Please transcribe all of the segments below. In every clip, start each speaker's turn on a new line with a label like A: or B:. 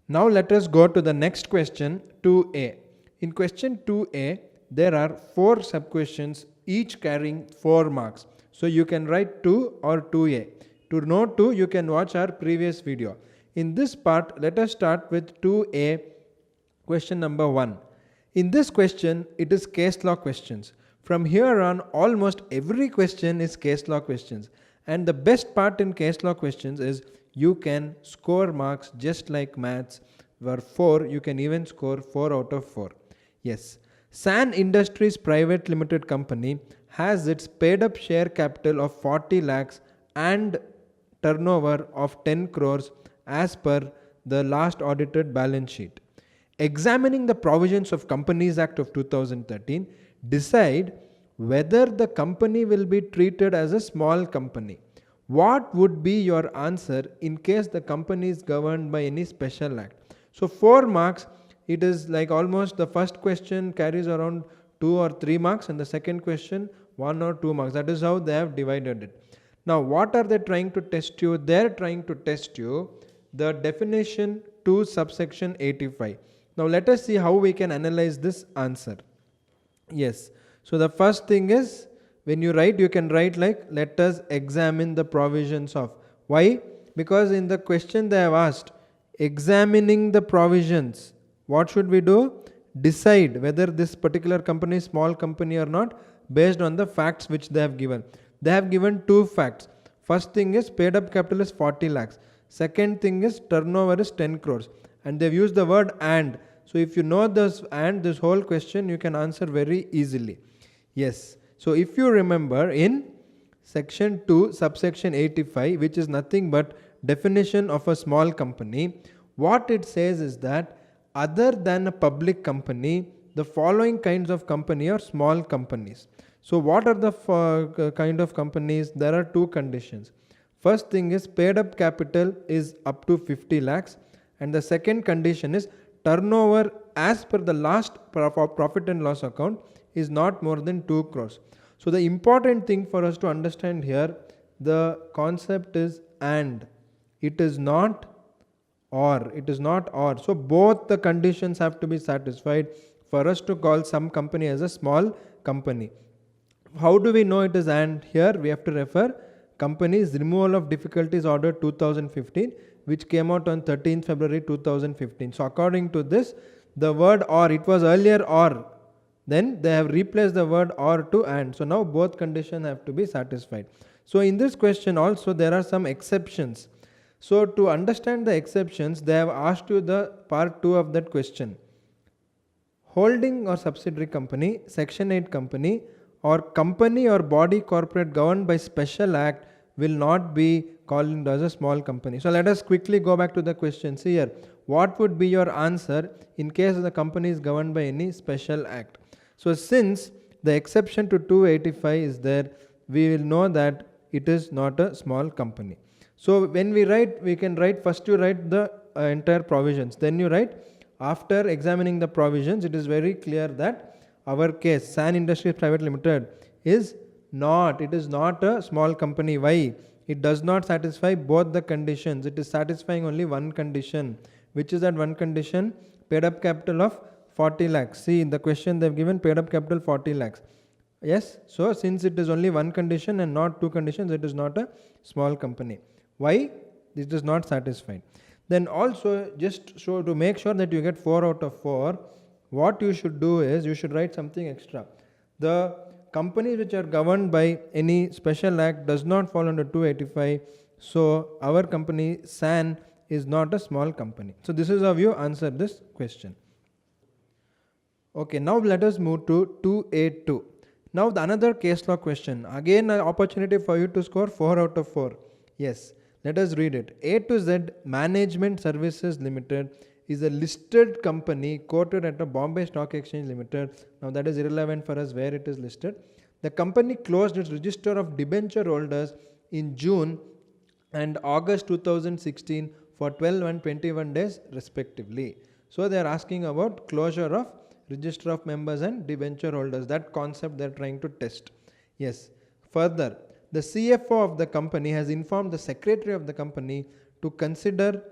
A: Now let us go to the next question 2a. In question 2a, there are 4 sub-questions each carrying 4 marks. So you can write 2 or 2a. To know 2, you can watch our previous video. In this part, let us start with 2a, question number 1. In this question, it is case law questions. From here on, almost every question is case law questions. And the best part in case law questions is you can score marks just like maths, where 4, you can even score 4 out of 4. Yes. San Industries Private Limited Company has its paid up share capital of 40 lakhs and turnover of 10 crores as per the last audited balance sheet. Examining the provisions of Companies Act of 2013, decide whether the company will be treated as a small company. What would be your answer in case the company is governed by any special act? So 4 marks, it is like almost the first question carries around 2 or 3 marks and the second question 1 or 2 marks. That is how they have divided it. Now what are they trying to test you? They are trying to test you the definition 2 subsection 85. Now let us see how we can analyze this answer. Yes. So the first thing is, when you write, you can write like, let us examine the provisions of. Why? Because in the question they have asked, examining the provisions, what should we do? Decide whether this particular company is small company or not based on the facts which they have given. They have given 2 facts. First thing is paid up capital is 40 lakhs. Second thing is turnover is 10 crores. And they've used the word and. So if you know this and, this whole question, you can answer very easily. Yes. So if you remember in section 2 subsection 85, which is nothing but definition of a small company, what it says is that other than a public company, the following kinds of company are small companies. So what are the kind of companies? There are 2 conditions. First thing is paid up capital is up to 50 lakhs, and the second condition is turnover as per the last profit and loss account is not more than 2 crores. So the important thing for us to understand here, the concept is and. It is not or. It is not or. So both the conditions have to be satisfied for us to call some company as a small company. How do we know it is and? Here we have to refer Companies Removal of Difficulties Order 2015, which came out on 13th February 2015. So according to this, the word or, it was earlier or, then they have replaced the word or to and. So now both conditions have to be satisfied. So in this question also there are some exceptions. So to understand the exceptions, they have asked you the part 2 of that question. Holding or subsidiary company, section 8 company, or company or body corporate governed by special act will not be called as a small company. So let us quickly go back to the questions here. What would be your answer in case the company is governed by any special act? So since the exception to 285 is there, we will know that it is not a small company. So when we write, we can write, first you write the entire provisions, then you write, after examining the provisions, it is very clear that our case, San Industries Private Limited, is not a small company. Why? It does not satisfy both the conditions. It is satisfying only one condition. Which is that one condition? Paid up capital of 40 lakhs. See, in the question they have given paid up capital 40 lakhs. Yes. So since it is only one condition and not 2 conditions, it is not a small company. Why? This is not satisfied. Then also, just to make sure that you get 4 out of 4, what you should do is you should write something extra. The companies which are governed by any special act does not fall under 285. So our company SAN is not a small company. So this is how you answer this question. Okay, now let us move to 2A2. Now the another case law question. Again an opportunity for you to score 4 out of 4. Yes, let us read it. A to Z Management Services Limited is a listed company quoted at the Bombay Stock Exchange Limited. Now that is irrelevant for us where it is listed. The company closed its register of debenture holders in June and August 2016 for 12 and 21 days respectively. So they are asking about closure of register of members and debenture holders. That concept they are trying to test. Yes. Further, the CFO of the company has informed the secretary of the company to consider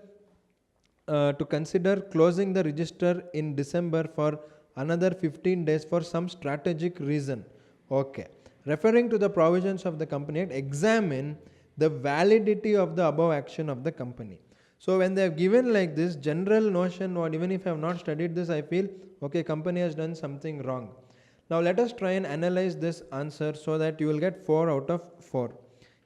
A: to consider closing the register in December for another 15 days for some strategic reason. Okay. Referring to the provisions of the Company Act, examine the validity of the above action of the company. So when they have given like this general notion, or even if I have not studied this, I feel okay, company has done something wrong. Now let us try and analyze this answer so that you will get 4 out of 4.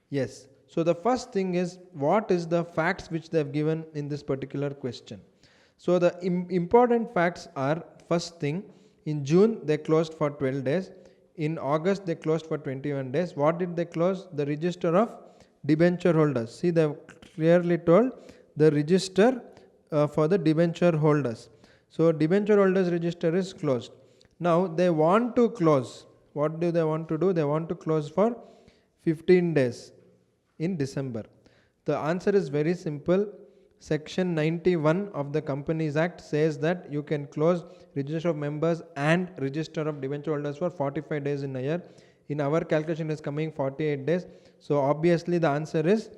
A: Yes. So the first thing is, what is the facts which they have given in this particular question. So the important facts are, first thing, in June they closed for 12 days. In August they closed for 21 days. What did they close? The register of debenture holders. See, they have clearly told the register for the debenture holders. So debenture holders register is closed. Now they want to close. What do they want to do? They want to close for 15 days in December. The answer is very simple. Section 91 of the Companies Act says that you can close register of members and register of debenture holders for 45 days in a year. In our calculation it is coming 48 days. So obviously the answer is,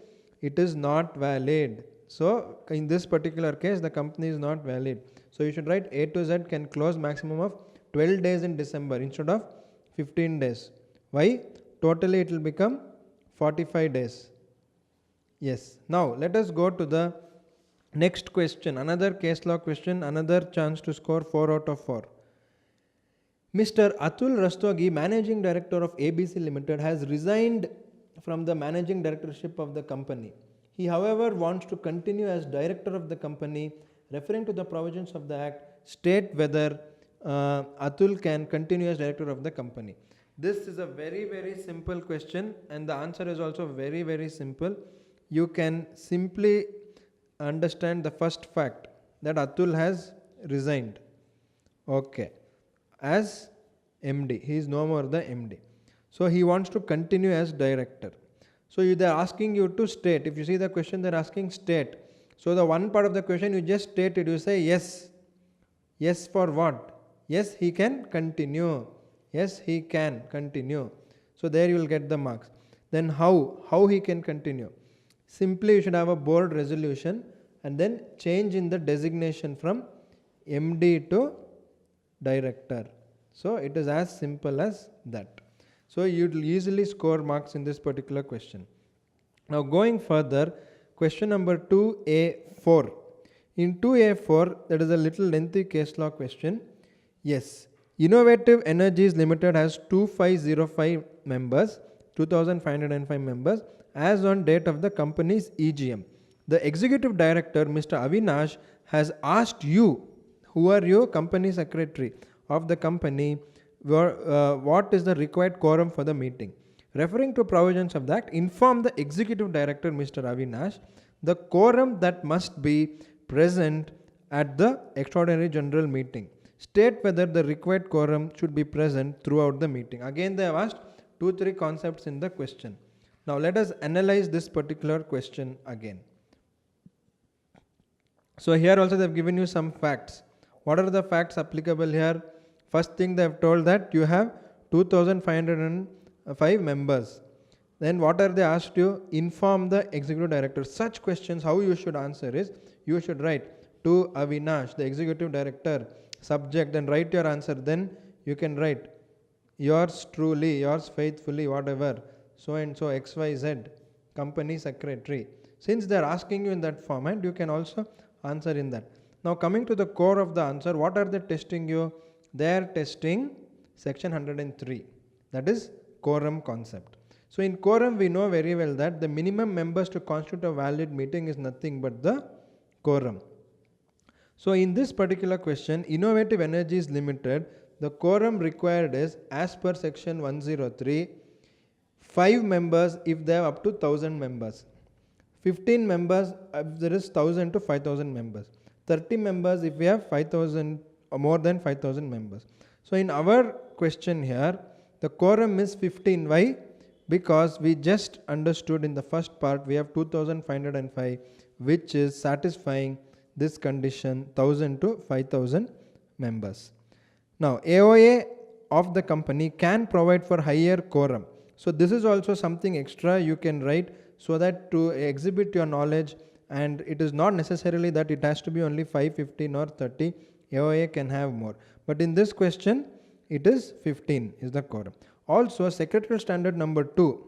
A: it is not valid. So in this particular case the company is not valid. So you should write A to Z can close maximum of 12 days in December instead of 15 days. Why? Totally it will become 45 days. Yes. Now let us go to the next question. Another case law question, another chance to score 4 out of 4. Mr. Atul Rastogi, Managing Director of ABC Limited, has resigned from the Managing Directorship of the company. He, however, wants to continue as Director of the company. Referring to the provisions of the Act, state whether Atul can continue as Director of the company. This is a very, very simple question, and the answer is also very, very simple. You can simply understand the first fact, that Atul has resigned. Okay. As MD. He is no more the MD. So he wants to continue as Director. So they are asking you to state. If you see the question, they are asking state. So the one part of the question you just state it. You say yes. Yes for what? Yes, he can continue. Yes, he can continue. So there you will get the marks. Then how he can continue? Simply you should have a board resolution and then change in the designation from MD to Director. So it is as simple as that. So you will easily score marks in this particular question. Now going further, question number 2A4. In 2A4, that is a little lengthy case law question. Yes, Innovative Energies Limited has 2505 members, 2505 members as on date of the company's EGM. The Executive Director, Mr. Avinash, has asked you, who are you, Company Secretary of the company, what is the required quorum for the meeting. Referring to provisions of the Act, inform the Executive Director, Mr. Avinash, the quorum that must be present at the Extraordinary General Meeting. State whether the required quorum should be present throughout the meeting. Again they have asked 2-3 concepts in the question. Now let us analyze this particular question again. So here also they have given you some facts. What are the facts applicable here? First thing they have told that you have 2505 members. Then what are they asked you? Inform the Executive Director. Such questions, how you should answer is, you should write to Avinash, the Executive Director, subject, and write your answer. Then you can write yours truly, yours faithfully, whatever, so and so XYZ, Company Secretary. Since they are asking you in that format, you can also answer in that. Now coming to the core of the answer, what are they testing you? They are testing section 103, that is quorum concept. So in quorum we know very well that the minimum members to constitute a valid meeting is nothing but the quorum. So in this particular question, Innovative Energies Limited, the quorum required is, as per section 103, 5 members if they have up to 1000 members, 15 members if there is 1000 to 5000 members, 30 members if we have 5000 or more than 5000 members. So in our question here, the quorum is 15. Why? Because we just understood in the first part we have 2505, which is satisfying this condition, 1000 to 5000 members. Now AOA of the company can provide for higher quorum. So this is also something extra you can write so that to exhibit your knowledge and it is not necessarily that it has to be only 5, 15 or 30. AOA can have more, but in this question it is 15 is the quorum. Also, secretarial standard number 2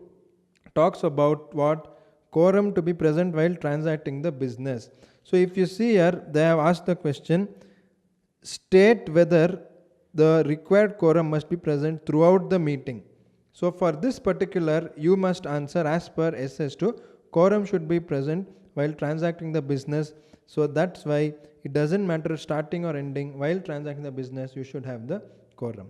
A: talks about what quorum to be present while transacting the business. So if you see here, they have asked the question, state whether the required quorum must be present throughout the meeting. So for this particular, you must answer as per SS2, quorum should be present while transacting the business. So that's why it doesn't matter starting or ending, while transacting the business you should have the quorum.